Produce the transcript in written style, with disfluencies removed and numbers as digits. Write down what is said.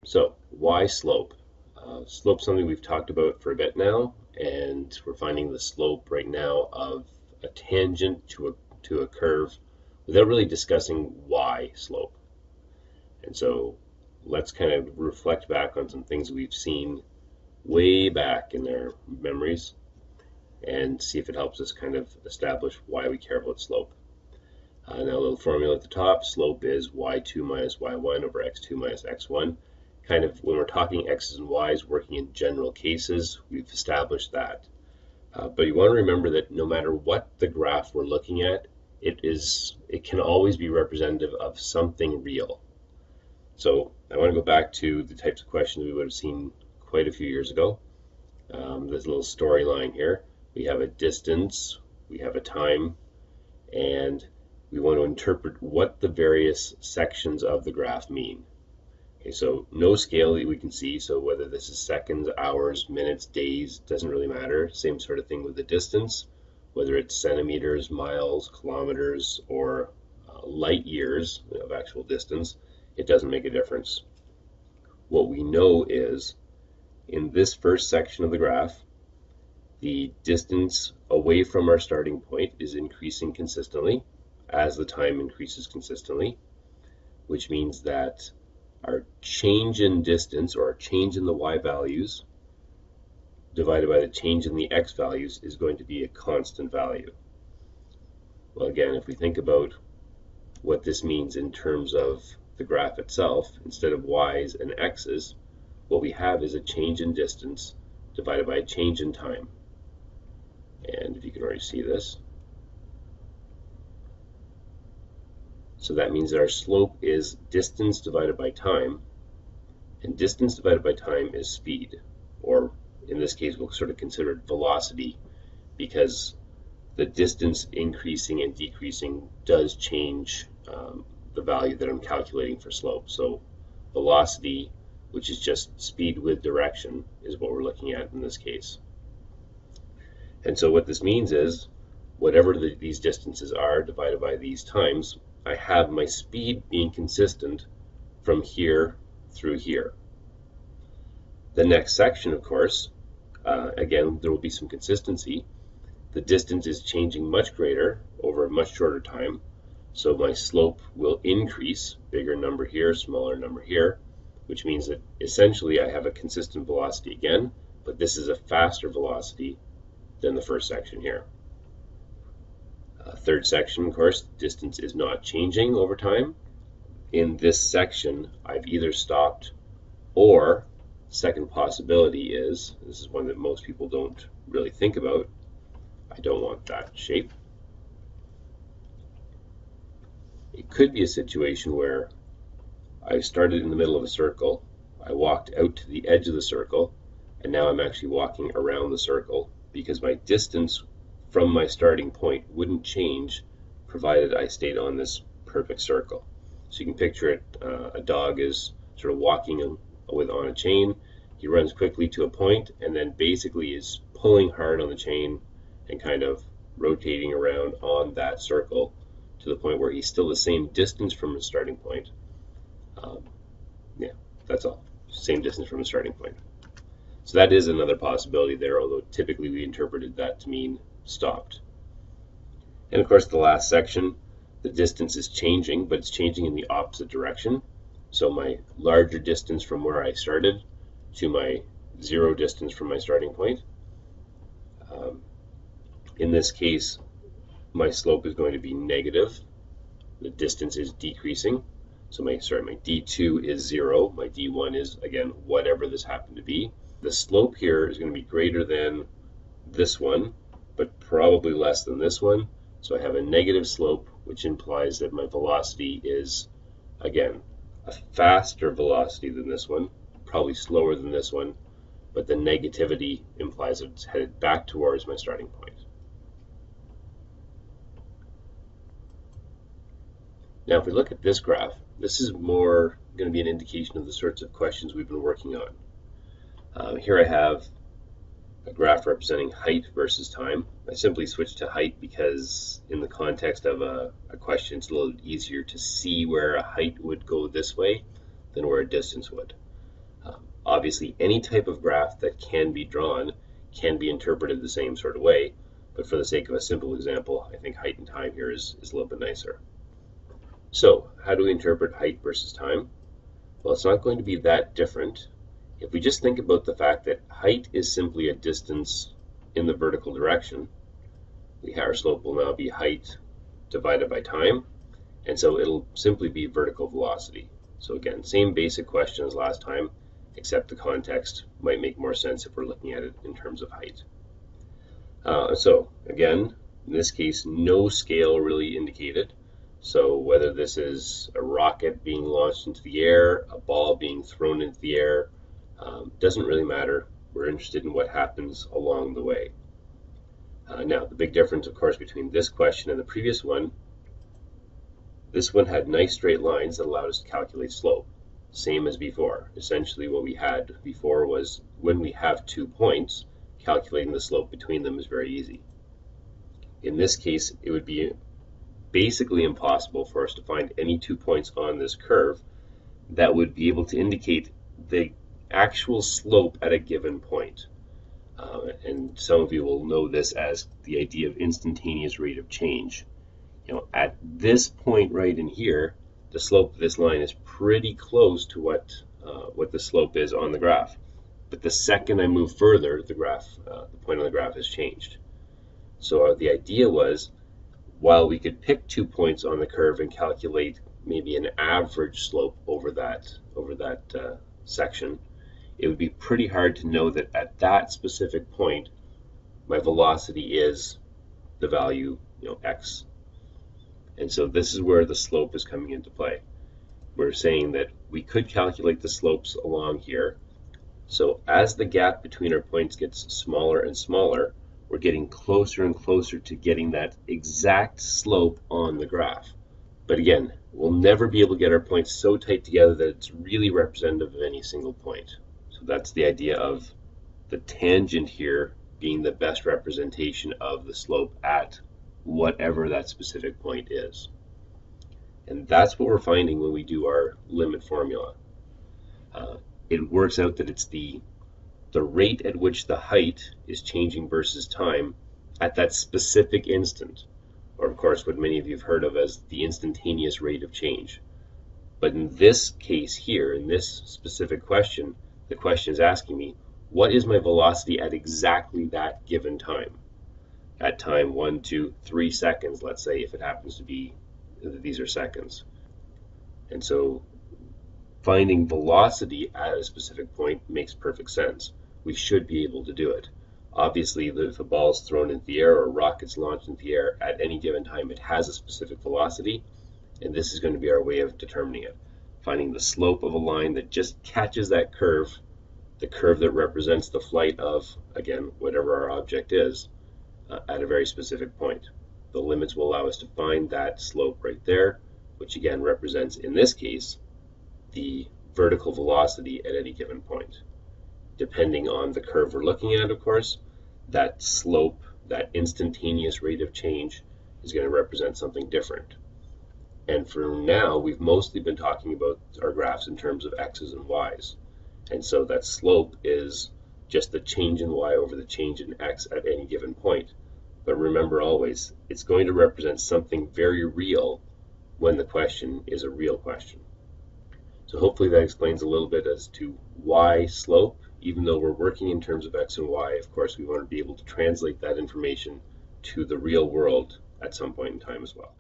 So, why slope? Slope's something we've talked about for a bit now, and we're finding the slope right now of a tangent to a curve without really discussing why slope. And so let's kind of reflect back on some things we've seen way back in our memories and see if it helps us kind of establish why we care about slope. Now a little formula at the top, slope is y2 minus y1 over x2 minus x1. Kind of when we're talking x's and y's working in general cases, we've established that. But you want to remember that no matter what the graph we're looking at, it can always be representative of something real. So I want to go back to the types of questions we would have seen quite a few years ago. There's a little storyline here. We have a distance, we have a time, and we want to interpret what the various sections of the graph mean. Okay, so no scale that we can see, so whether this is seconds, hours, minutes, days, doesn't really matter. Same sort of thing with the distance, whether it's centimeters, miles, kilometers, or light years of actual distance, it doesn't make a difference. What we know is, in this first section of the graph, the distance away from our starting point is increasing consistently as the time increases consistently, which means that our change in distance, or our change in the y values, divided by the change in the x values, is going to be a constant value. Well, again, if we think about what this means in terms of the graph itself, instead of y's and x's, what we have is a change in distance divided by a change in time. And if you can already see this, so that means that our slope is distance divided by time, and distance divided by time is speed, or in this case we'll sort of consider it velocity, because the distance increasing and decreasing does change the value that I'm calculating for slope. So velocity, which is just speed with direction, is what we're looking at in this case. And so what this means is, whatever these distances are divided by these times, I have my speed being consistent from here through here. The next section, of course, again, there will be some consistency. The distance is changing much greater over a much shorter time, so my slope will increase, bigger number here, smaller number here, which means that essentially I have a consistent velocity again, but this is a faster velocity than the first section here. Third section, of course, distance is not changing over time. In this section, I've either stopped, or second possibility is, this is one that most people don't really think about, I don't want that shape. It could be a situation where I started in the middle of a circle, I walked out to the edge of the circle, and now I'm actually walking around the circle because my distance from my starting point wouldn't change provided I stayed on this perfect circle. So you can picture it, a dog is sort of walking on a chain. He runs quickly to a point and then basically is pulling hard on the chain and kind of rotating around on that circle to the point where he's still the same distance from his starting point. Yeah, that's all. Same distance from the starting point. So that is another possibility there, although typically we interpreted that to mean stopped. And of course the last section, the distance is changing, but it's changing in the opposite direction. So my larger distance from where I started to my zero distance from my starting point. In this case, my slope is going to be negative. The distance is decreasing. So my D2 is 0. My D1 is, again, whatever this happened to be. The slope here is going to be greater than this one, but probably less than this one. So I have a negative slope, which implies that my velocity is, again, a faster velocity than this one, probably slower than this one, but the negativity implies that it's headed back towards my starting point. Now, if we look at this graph, this is more going to be an indication of the sorts of questions we've been working on. Here I have a graph representing height versus time. I simply switched to height because in the context of a question, it's a little easier to see where a height would go this way than where a distance would. Obviously, any type of graph that can be drawn can be interpreted the same sort of way, but for the sake of a simple example, I think height and time here is a little bit nicer. So, how do we interpret height versus time? Well, it's not going to be that different. If we just think about the fact that height is simply a distance in the vertical direction, our slope will now be height divided by time, and so it'll simply be vertical velocity. So again, same basic question as last time, except the context might make more sense if we're looking at it in terms of height. So again, in this case, no scale really indicated. So whether this is a rocket being launched into the air, a ball being thrown into the air, doesn't really matter. We're interested in what happens along the way. Now, the big difference, of course, between this question and the previous one, this one had nice straight lines that allowed us to calculate slope, same as before. Essentially, what we had before was when we have 2 points, calculating the slope between them is very easy. In this case, it would be basically impossible for us to find any 2 points on this curve that would be able to indicate the actual slope at a given point. And some of you will know this as the idea of instantaneous rate of change. At this point right in here, the slope of this line is pretty close to what the slope is on the graph. But the second I move further, the point on the graph has changed. So the idea was, while we could pick 2 points on the curve and calculate maybe an average slope over that section, it would be pretty hard to know that at that specific point, my velocity is the value, x. And so this is where the slope is coming into play. We're saying that we could calculate the slopes along here. So as the gap between our points gets smaller and smaller, we're getting closer and closer to getting that exact slope on the graph. But again, we'll never be able to get our points so tight together that it's really representative of any single point. So that's the idea of the tangent here being the best representation of the slope at whatever that specific point is. And that's what we're finding when we do our limit formula. It works out that it's the rate at which the height is changing versus time at that specific instant, or of course what many of you have heard of as the instantaneous rate of change. But in this case here, in this specific question, the question is asking me, what is my velocity at exactly that given time? At time 1, 2, 3 seconds, let's say, if it happens to be, these are seconds. And so finding velocity at a specific point makes perfect sense. We should be able to do it. Obviously, if a ball is thrown into the air or a rocket's launched into the air at any given time, it has a specific velocity, and this is going to be our way of determining it. Finding the slope of a line that just catches that curve, the curve that represents the flight of, again, whatever our object is, at a very specific point. The limits will allow us to find that slope right there, which again represents, in this case, the vertical velocity at any given point. Depending on the curve we're looking at, of course, that slope, that instantaneous rate of change, is going to represent something different. And for now, we've mostly been talking about our graphs in terms of x's and y's. And so that slope is just the change in y over the change in x at any given point. But remember always, it's going to represent something very real when the question is a real question. So hopefully that explains a little bit as to why slope. Even though we're working in terms of x and y, of course, we want to be able to translate that information to the real world at some point in time as well.